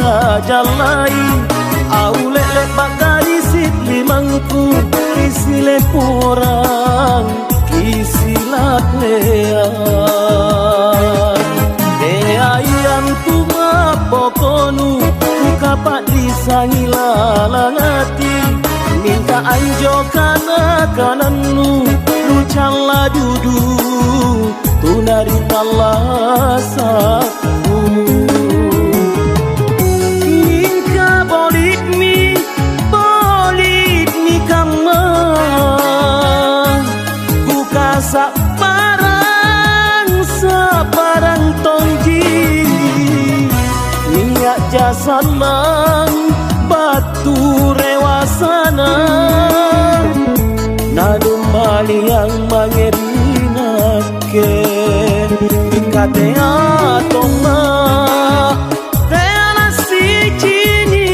kajalai au lelek bakari sit limangku kisile kurang kisilat lean ayam tuma pokonu kapak disangila langati minta anjo kana kananu lucalla dudu tunari talasaku minka bolit mi kama buka sabarang tongji minyak jasad mang batu rewasana nadu mali yang mangerinake ikate atoma teala si cini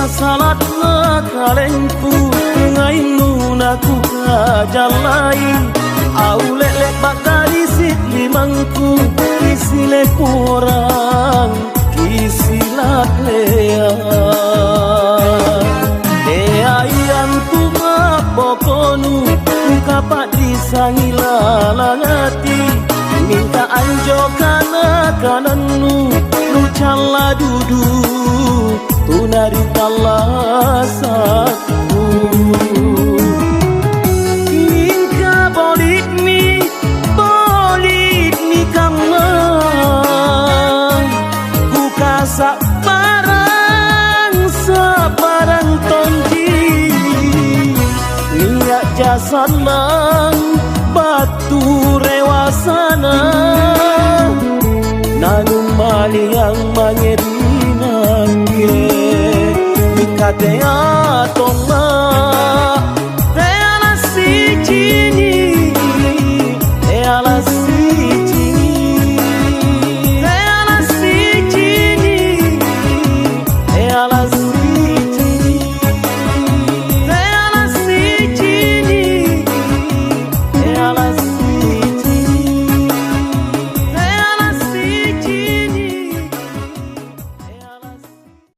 salat ngakalengku ngainu naku kajalai au lelek bakari sit limangku kisile kurang kisilat lean ayam tuma pokonu kapak disangila langati minta anjo kana kananu lucalla dudu tunari talasaku minka bolit mi kama buka sabarang tongji minyak jasad mang batu rewasana nanu mali yang mangerinake mikate atoma